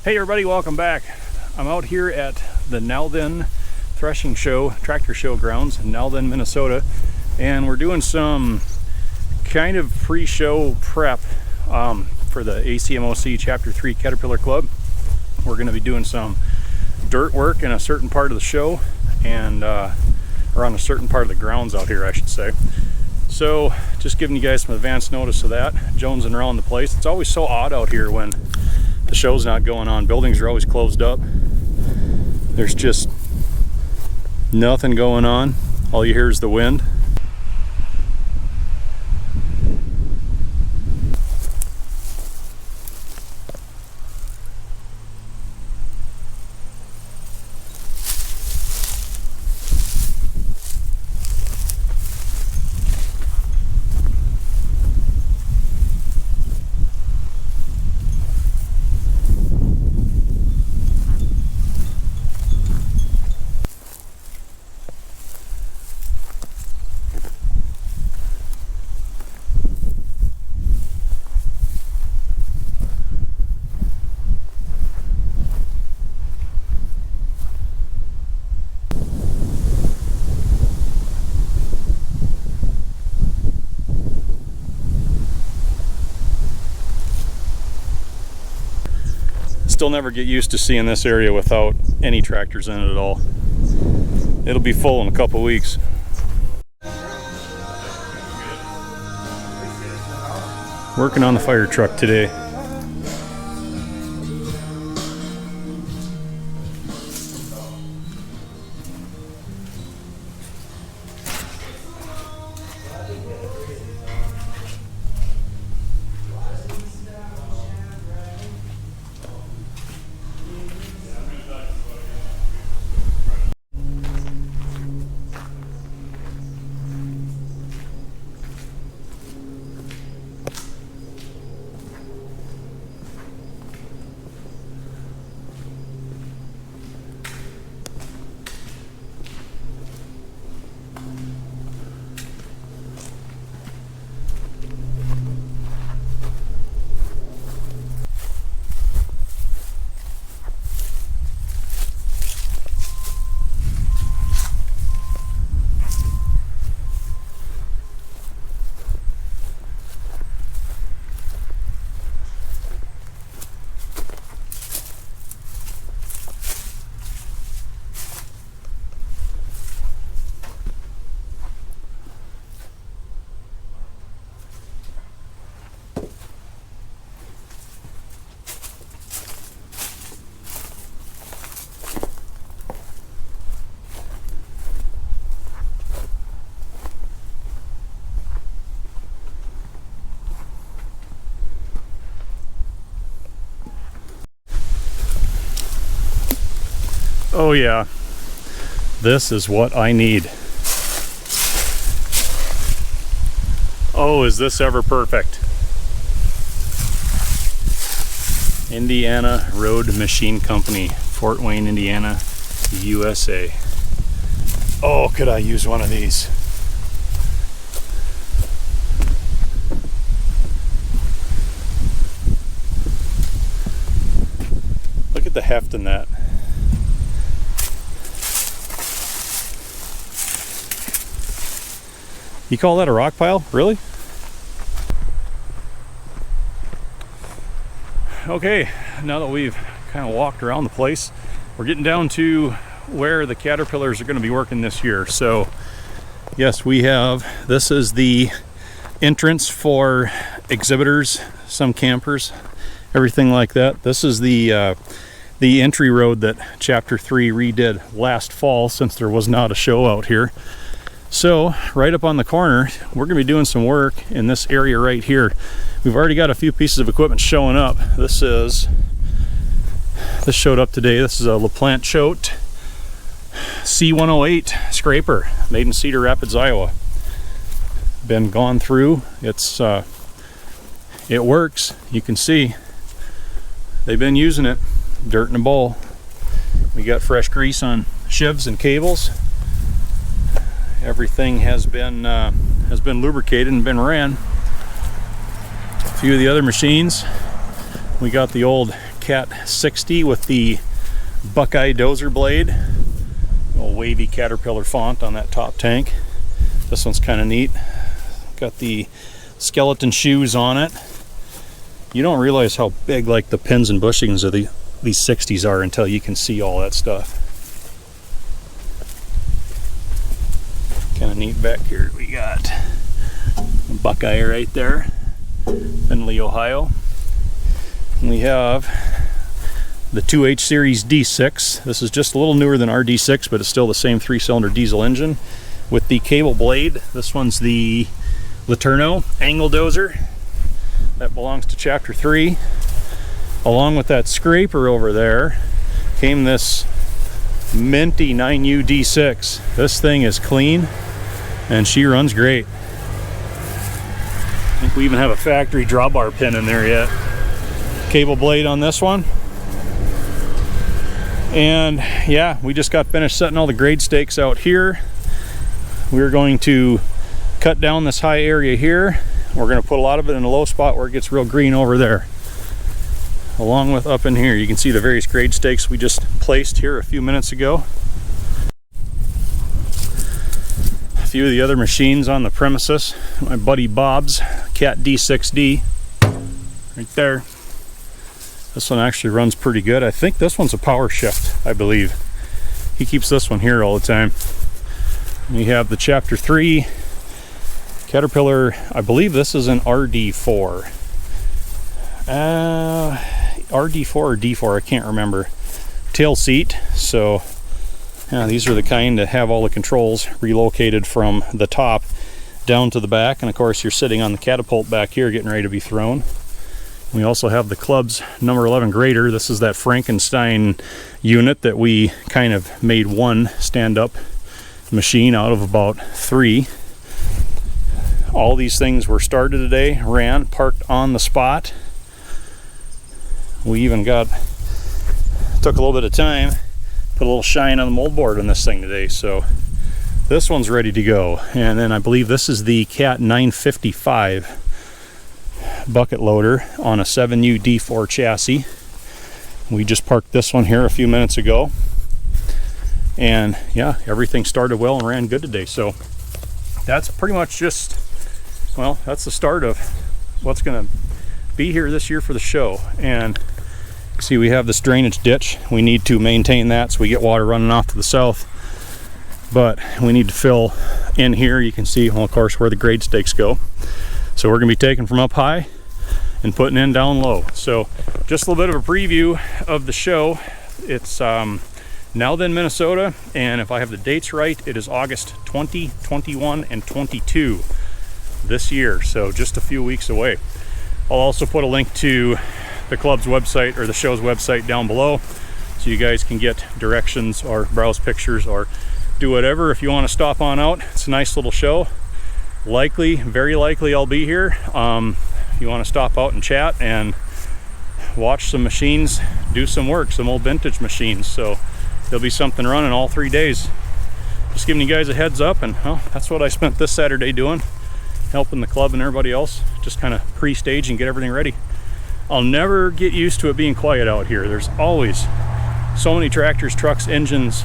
Hey everybody, welcome back. I'm out here at the Nowthen Threshing Show, tractor show grounds in Nowthen, Minnesota, and we're doing some kind of pre-show prep for the ACMOC Chapter 3 Caterpillar Club. We're going to be doing some dirt work in a certain part of the show, and or on a certain part of the grounds out here, I should say. So just giving you guys some advance notice of that, jonesing around the place. It's always so odd out here when the show's not going on. Buildings are always closed up. There's just nothing going on. All you hear is the wind. Still never get used to seeing this area without any tractors in it at all. It'll be full in a couple weeks. Working on the fire truck today. Oh yeah, this is what I need. Oh, is this ever perfect? Indiana Road Machine Company, Fort Wayne, Indiana, USA. Oh, could I use one of these? Look at the heft in that. You call that a rock pile? Really? Okay, now that we've kind of walked around the place, we're getting down to where the caterpillars are going to be working this year. So yes, we have, this is the entrance for exhibitors, some campers, everything like that. This is the entry road that Chapter 3 redid last fall, since there was not a show out here. So right up on the corner, we're going to be doing some work in this area right here. We've already got a few pieces of equipment showing up. This showed up today. This is a LaPlante Choate C108 scraper, made in Cedar Rapids, Iowa. Been gone through. It works. You can see they've been using it. Dirt in a bowl. We got fresh grease on shivs and cables. Everything has been lubricated and been ran. A few of the other machines, we got the old Cat 60 with the Buckeye dozer blade. Little wavy Caterpillar font on that top tank. This one's kind of neat. Got the skeleton shoes on it. You don't realize how big like the pins and bushings of these 60s are until you can see all that stuff. Kind of neat back here. We got Buckeye right there, Findlay, Ohio. And we have the 2H series D6. This is just a little newer than our D6, but it's still the same 3-cylinder diesel engine with the cable blade. This one's the Laterno angle dozer. That belongs to chapter 3. Along with that scraper over there came this minty 9U D6. This thing is clean and she runs great. I think we even have a factory drawbar pin in there yet. Cable blade on this one. And yeah, we just got finished setting all the grade stakes out here. We're going to cut down this high area here. We're going to put a lot of it in a low spot where it gets real green over there. Along with up in here, you can see the various grade stakes we just placed here a few minutes ago. A few of the other machines on the premises. My buddy Bob's Cat D6D right there. This one actually runs pretty good. I think this one's a power shift, I believe. He keeps this one here all the time. We have the chapter 3 Caterpillar. I believe this is an RD4. RD4 or D4, I can't remember. Tail seat. So yeah, these are the kind that have all the controls relocated from the top down to the back. And of course you're sitting on the catapult back here getting ready to be thrown. We also have the club's number 11 grader. This is that Frankenstein unit that we kind of made one stand-up machine out of about 3. All these things were started today, ran, parked on the spot. We even took a little bit of time, put a little shine on the moldboard on this thing today. So this one's ready to go. And then I believe this is the Cat 955 bucket loader on a 7U D4 chassis. We just parked this one here a few minutes ago. And yeah, everything started well and ran good today. So that's pretty much just, well, that's the start of what's going to be here this year for the show. And you see we have this drainage ditch. We need to maintain that so we get water running off to the south. But we need to fill in here. You can see, well, of course, where the grade stakes go. So we're going to be taking from up high and putting in down low. So just a little bit of a preview of the show. It's Nowthen, Minnesota, and if I have the dates right, it is August 20, 21, and 22 this year, so just a few weeks away. I'll also put a link to the club's website or the show's website down below so you guys can get directions or browse pictures or do whatever if you want to stop on out. It's a nice little show. Likely, very likely I'll be here. You want to stop out and chat and watch some machines do some work, some old vintage machines. So there'll be something running all 3 days. Just giving you guys a heads up, and well, that's what I spent this Saturday doing, helping the club and everybody else just kind of pre-stage and get everything ready. I'll never get used to it being quiet out here. There's always so many tractors, trucks, engines,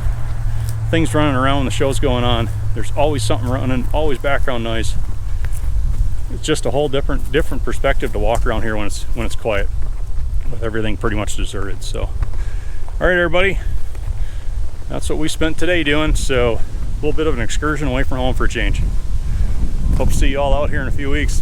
things running around when the show's going on. There's always something running, always background noise. It's just a whole different perspective to walk around here when it's quiet, with everything pretty much deserted. So, all right, everybody, that's what we spent today doing. So, a little bit of an excursion away from home for a change. Hope to see you all out here in a few weeks.